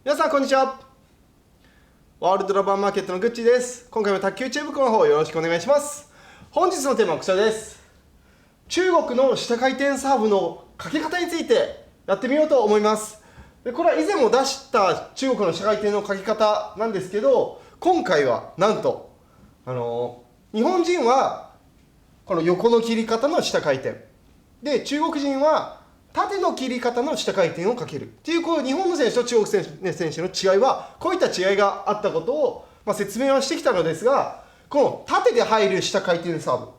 皆さんこんにちは。ワールドラバーマーケットのグッチーです。今回も卓球チームの方よろしくお願いします。本日のテーマはこちらです。中国の下回転サーブのかけ方についてやってみようと思います。でこれは以前も出した中国の下回転のかけ方なんですけど、今回はなんと、日本人はこの横の切り方の下回転で、中国人は縦の切り方の下回転をかけるっていう、こう日本の選手と中国選手の違いはこういった違いがあったことを、説明はしてきたのですが、この縦で入る下回転サーブ、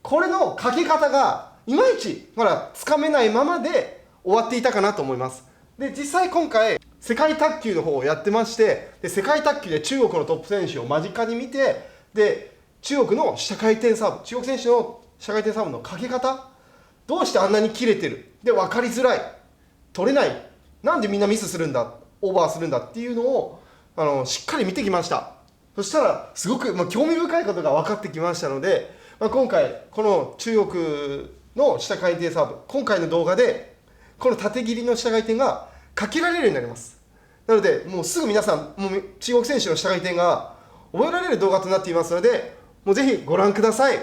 これのかけ方がいまいちまだつかめないままで終わっていたかなと思います。で実際今回世界卓球の方をやってまして、で世界卓球で中国のトップ選手を間近に見て、で中国の下回転サーブ、中国選手の下回転サーブのかけ方、どうしてあんなに切れてる、で分かりづらい、取れない、なんでみんなミスするんだ、オーバーするんだっていうのをしっかり見てきました。そしたらすごく、興味深いことが分かってきましたので、今回この中国の下回転サーブ、今回の動画でこの縦切りの下回転がかけられるようになります。なのでもうすぐ皆さん、もう中国選手の下回転が覚えられる動画となっていますので、もうぜひご覧ください。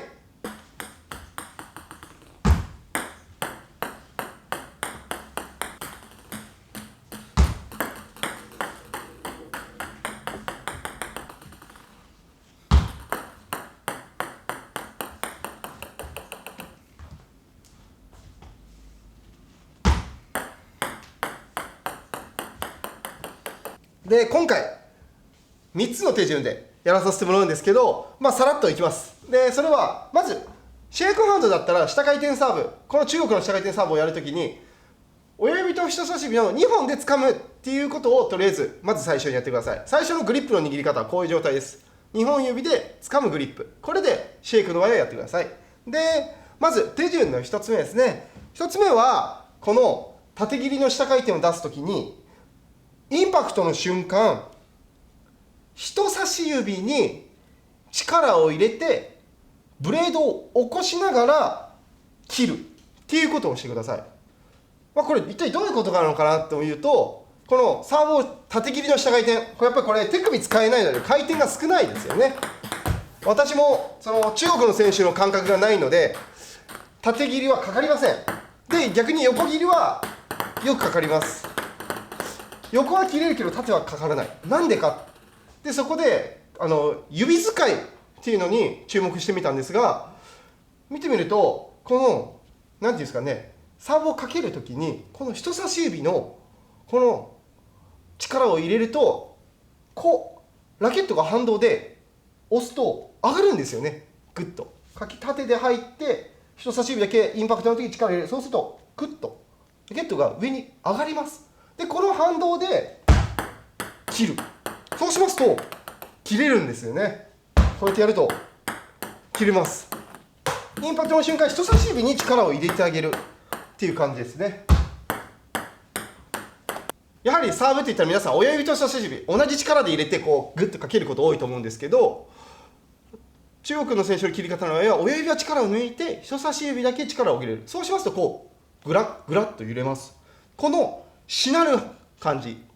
で今回3つの手順でやらさせてもらうんですけど、さらっといきます。でそれはまずシェイクハンドだったら下回転サーブ、この中国の下回転サーブをやるときに親指と人差し指の2本で掴むっていうことをとりあえずまず最初にやってください。最初のグリップの握り方はこういう状態です。2本指で掴むグリップ、これでシェイクの場合はやってください。でまず手順の1つ目ですね。1つ目はこの縦切りの下回転を出すときに、インパクトの瞬間、人差し指に力を入れてブレードを起こしながら切るっていうことをしてください。これ一体どういうことなのかなというと、このサーブを縦切りの下回転、これやっぱりこれ手首使えないので回転が少ないですよね。私もその中国の選手の感覚がないので縦切りはかかりません。で逆に横切りはよくかかります。横は切れるけど縦はかからない。なんでか。でそこで指使いっていうのに注目してみたんですが、見てみるとこの何ていうんですかね、サーブをかけるときにこの人差し指のこの力を入れると、こうラケットが反動で押すと上がるんですよね。グッと縦で入って人差し指だけインパクトの時に力を入れる。そうするとグッとラケットが上に上がります。でこの反動で切る。そうしますと切れるんですよね。こうやってやると切れます。インパクトの瞬間、人差し指に力を入れてあげるっていう感じですね。やはりサーブって言ったら皆さん親指と人差し指同じ力で入れてこうグッとかけること多いと思うんですけど、中国の選手の切り方の場合は親指は力を抜いて人差し指だけ力を入れる。そうしますとこうグラッグラッと揺れます。このしなる感じ、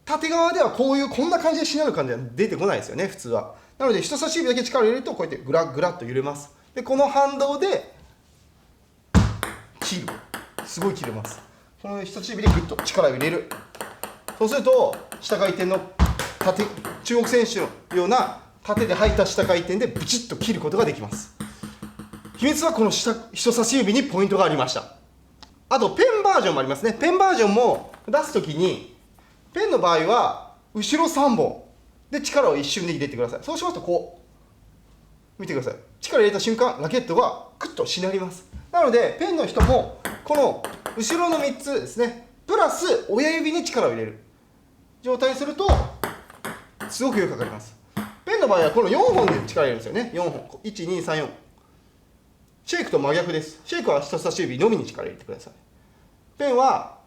縦側ではこんな感じでしなる感じは出てこないですよね、普通は。なので人差し指だけ力を入れるとこうやってグラッグラッと揺れます。でこの反動で切る。すごい切れます。この人差し指でグッと力を入れる。そうすると下回転の中国選手のような縦で入った下回転でブチッと切ることができます。秘密はこの人差し指にポイントがありました。あとペンバージョンもありますね。ペンバージョンも出すときにペンの場合は後ろ3本で力を一瞬で入れてください。そうしますとこう見てください。力を入れた瞬間ラケットがグッとしなります。なのでペンの人もこの後ろの3つですね、プラス親指に力を入れる状態にするとすごくよくかかります。ペンの場合はこの4本で力を入れるんですよね。4本、1、2、3、4。シェイクと真逆です。シェイクは人差し指のみに力を入れてください。ペンは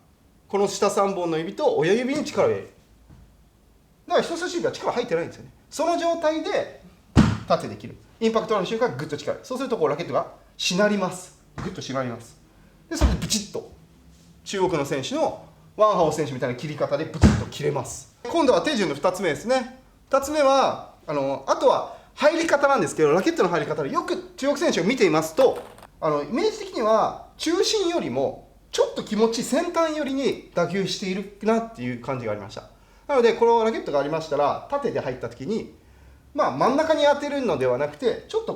この下3本の指と親指に力を入れる。だから人差し指は力入ってないんですよね。その状態で縦で切る。インパクトの瞬間グッと力。そうするとこうラケットがしなります。グッと締まります。でそれでブチッと中国の選手のワンハオ選手みたいな切り方でブチッと切れます。今度は手順の2つ目ですね。2つ目はあとは入り方なんですけど、ラケットの入り方でよく中国選手を見ていますと、イメージ的には中心よりもちょっと気持ち先端寄りに打球しているなっていう感じがありました。なのでこのラケットがありましたら、縦で入った時に真ん中に当てるのではなくて、ちょっと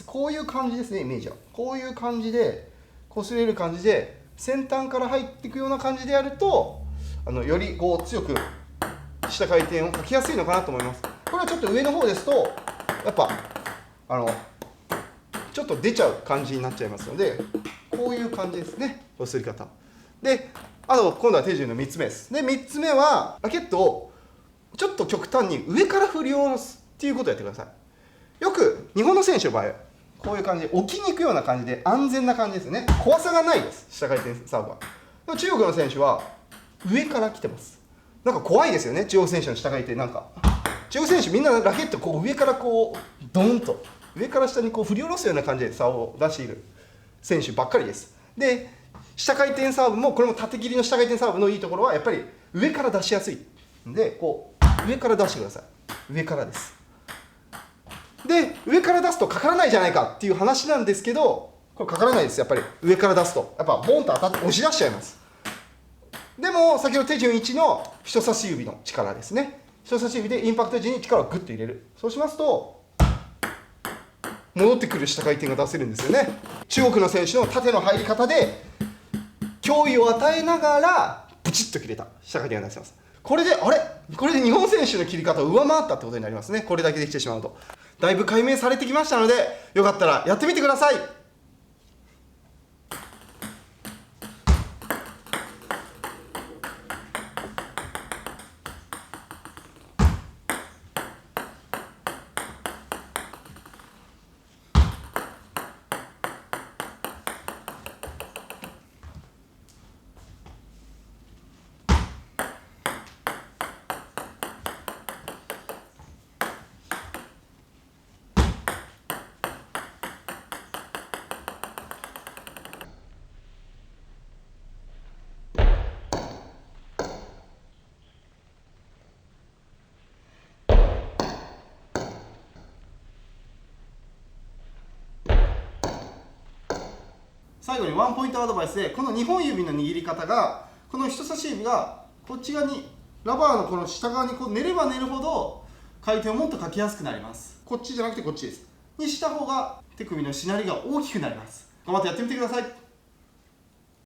こういう感じですね。イメージはこういう感じで擦れる感じで先端から入っていくような感じでやると、より強く下回転をかけやすいのかなと思います。これはちょっと上の方ですとやっぱちょっと出ちゃう感じになっちゃいますので、こういう感じですね、こすり方で。今度は手順の3つ目です。で3つ目はラケットをちょっと極端に上から振り下ろすっていうことをやってください。よく日本の選手の場合こういう感じで置きに行くような感じで安全な感じですね。怖さがないです、下回転サーブは。でも中国の選手は上から来てます。なんか怖いですよね、中国選手の下回転。なんか中国選手みんなラケット上からドンと上から下に振り下ろすような感じでサーブを出している選手ばっかりです。で下回転サーブもこれも縦切りの下回転サーブのいいところはやっぱり上から出しやすいんで、上から出してください。上からです。で上から出すとかからないじゃないかっていう話なんですけど、これかからないです。やっぱり上から出すとやっぱボンと当たって押し出しちゃいます。でも先ほど手順1の人差し指の力ですね。人差し指でインパクト時に力をグッと入れる。そうしますと戻ってくる下回転が出せるんですよね。中国の選手の縦の入り方で脅威を与えながらブチッと切れた下回転が出せます。これで日本選手の切り方を上回ったってことになりますね。これだけできてしまうと。だいぶ解明されてきましたので、よかったらやってみてください。最後にワンポイントアドバイスで、この2本指の握り方が、この人差し指がこっち側にラバーのこの下側に寝れば寝るほど回転をもっとかけやすくなります。こっちじゃなくてこっちですにした方が手首のしなりが大きくなります。頑張ってやってみてください。